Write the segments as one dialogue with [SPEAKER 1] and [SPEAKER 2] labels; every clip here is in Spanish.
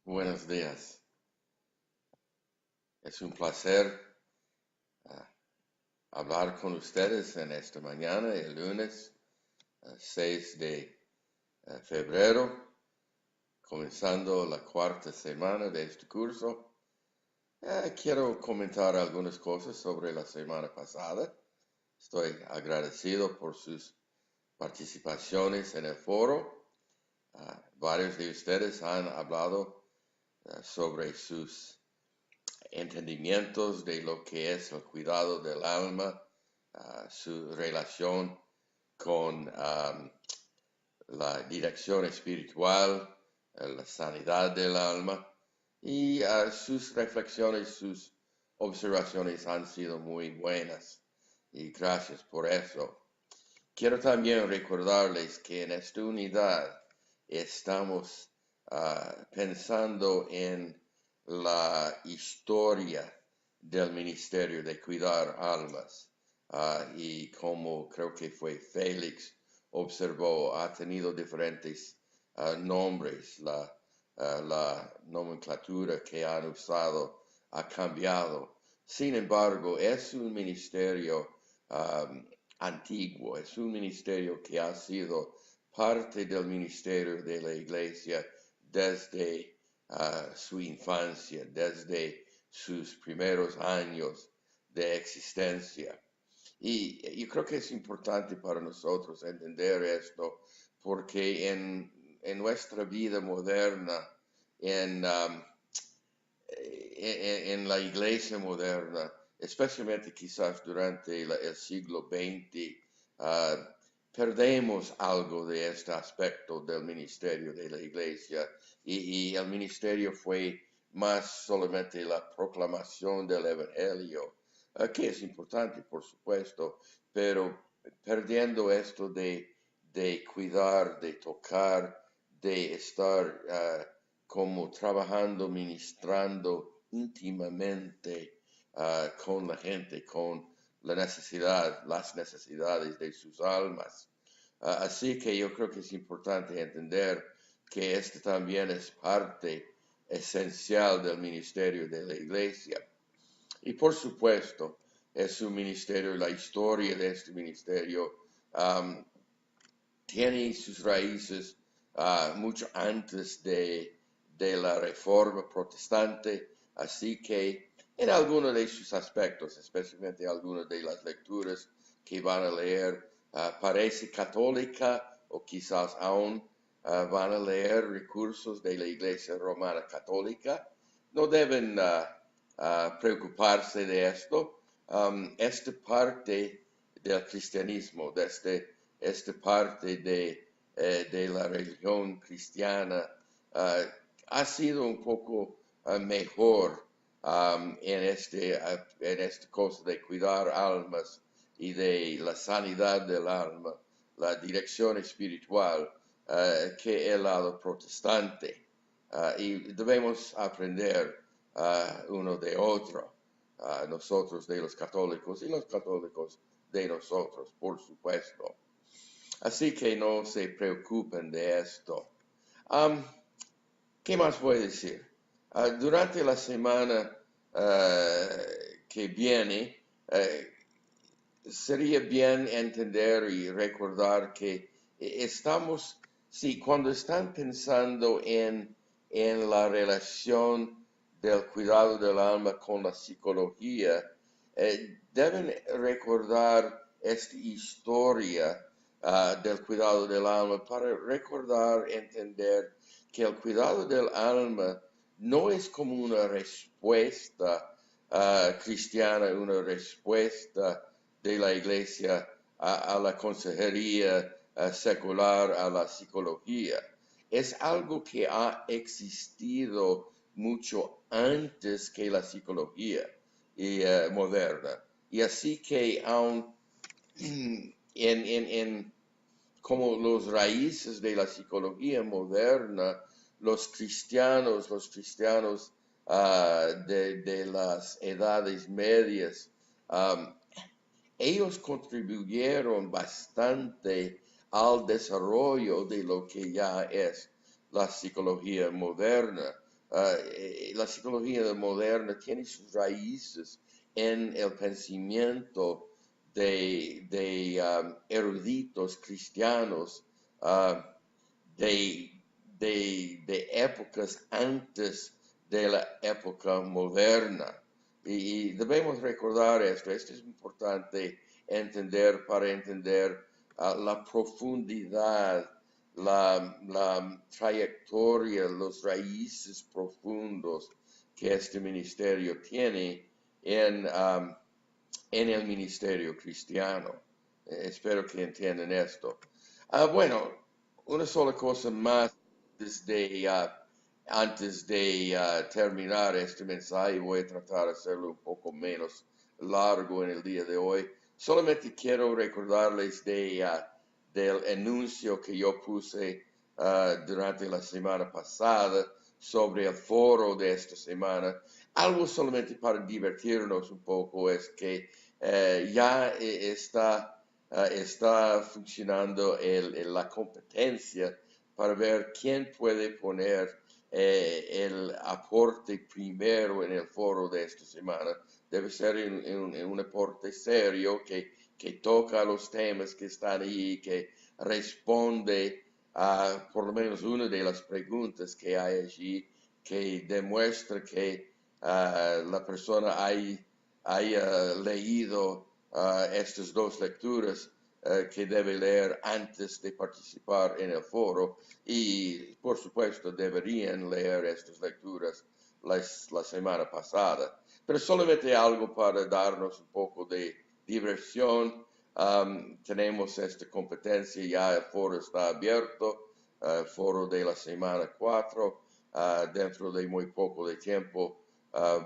[SPEAKER 1] Buenos días. Es un placer ah, hablar con ustedes en esta mañana, el lunes 6 de febrero, comenzando la cuarta semana de este curso. Quiero comentar algunas cosas sobre la semana pasada. Estoy agradecido por sus participaciones en el foro. Varios de ustedes han hablado sobre sus entendimientos de lo que es el cuidado del alma, su relación con la dirección espiritual, la sanidad del alma y sus reflexiones, sus observaciones han sido muy buenas y gracias por eso. Quiero también recordarles que en esta unidad estamos pensando en la historia del ministerio de cuidar almas. Y como creo que fue Félix observó, ha tenido diferentes nombres. La nomenclatura que han usado ha cambiado. Sin embargo, es un ministerio antiguo, es un ministerio que ha sido parte del ministerio de la iglesia desde su infancia, desde sus primeros años de existencia. Y yo creo que es importante para nosotros entender esto porque en nuestra vida moderna, en, um, en la iglesia moderna, especialmente quizás durante el siglo XX, uh, perdemos algo de este aspecto del ministerio de la iglesia y el ministerio fue más solamente la proclamación del evangelio, que es importante, por supuesto, pero perdiendo esto de cuidar, de tocar, de estar como trabajando, ministrando íntimamente con la gente, con la necesidad, las necesidades de sus almas. Así que yo creo que es importante entender que este también es parte esencial del ministerio de la iglesia. Y por supuesto, es un ministerio, la historia de este ministerio um, tiene sus raíces mucho antes de la reforma protestante, así que en algunos de sus aspectos, especialmente algunas de las lecturas que van a leer, parece católica o quizás aún van a leer recursos de la Iglesia Romana Católica. No deben preocuparse de esto. Esta parte del cristianismo, desde esta parte de la religión cristiana ha sido un poco mejor en esta cosa de cuidar almas y de la sanidad del alma, la dirección espiritual, que el lado protestante. Y debemos aprender uno de otro, nosotros de los católicos y los católicos de nosotros, por supuesto. Así que no se preocupen de esto. Um, ¿Qué más voy a decir? Durante la semana que viene, sería bien entender y recordar que estamos, sí, cuando están pensando en la relación del cuidado del alma con la psicología, deben recordar esta historia del cuidado del alma para recordar, entender que el cuidado del alma no es como una respuesta cristiana, una respuesta de la iglesia a la consejería secular, a la psicología. Es algo que ha existido mucho antes que la psicología moderna. Y así que aún en como los raíces de la psicología moderna, los cristianos de las edades medias, ellos contribuyeron bastante al desarrollo de lo que ya es la psicología moderna. la psicología moderna tiene sus raíces en el pensamiento de eruditos cristianos de, de épocas antes de la época moderna. Y debemos recordar esto es importante entender para entender la profundidad, la trayectoria, los raíces profundos que este ministerio tiene en el ministerio cristiano. Espero que entiendan esto. Bueno, una sola cosa más antes de terminar este mensaje. Voy a tratar de hacerlo un poco menos largo en el día de hoy. Solamente quiero recordarles del anuncio que yo puse durante la semana pasada sobre el foro de esta semana. Algo solamente para divertirnos un poco es que ya está funcionando la competencia para ver quién puede poner el aporte primero en el foro de esta semana. Debe ser un aporte serio que toca los temas que están ahí, que responde a por lo menos una de las preguntas que hay allí, que demuestra que la persona haya leído estas dos lecturas que debe leer antes de participar en el foro, y por supuesto deberían leer estas lecturas la semana pasada. Pero solamente algo para darnos un poco de diversión. Tenemos esta competencia, ya el foro está abierto, el foro de la semana 4. Dentro de muy poco de tiempo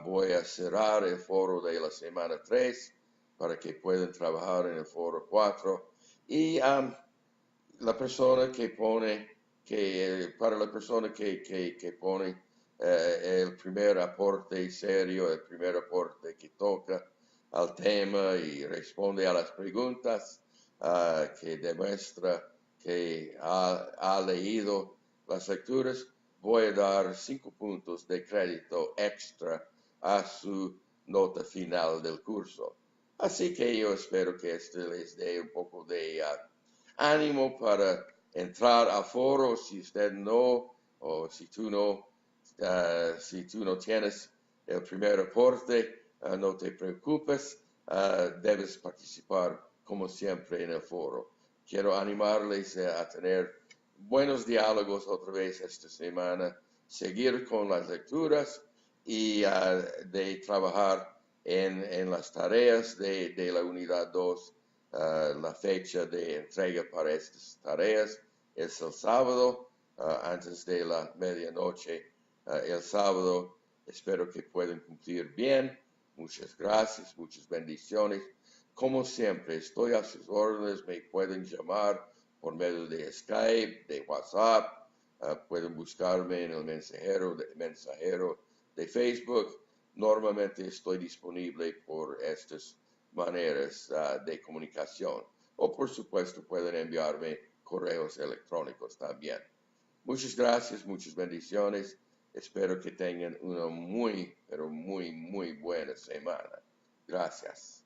[SPEAKER 1] voy a cerrar el foro de la semana 3 para que puedan trabajar en el foro 4. Y la persona que pone, para la persona que pone el primer aporte serio, el primer aporte que toca al tema y responde a las preguntas, que demuestra que ha leído las lecturas, voy a dar 5 puntos de crédito extra a su nota final del curso. Así que yo espero que esto les dé un poco de ánimo para entrar al foro. Si usted no, o si tú no tienes el primer aporte, no te preocupes, debes participar como siempre en el foro. Quiero animarles a tener buenos diálogos otra vez esta semana, seguir con las lecturas y de trabajar en las tareas de la unidad 2. La fecha de entrega para estas tareas es el sábado, antes de la medianoche. El sábado espero que puedan cumplir bien. Muchas gracias, muchas bendiciones. Como siempre, estoy a sus órdenes. Me pueden llamar por medio de Skype, de WhatsApp. Pueden buscarme en el mensajero de Facebook. Normalmente estoy disponible por estas maneras de comunicación. O por supuesto pueden enviarme correos electrónicos también. Muchas gracias, muchas bendiciones. Espero que tengan una muy, pero muy, muy buena semana. Gracias.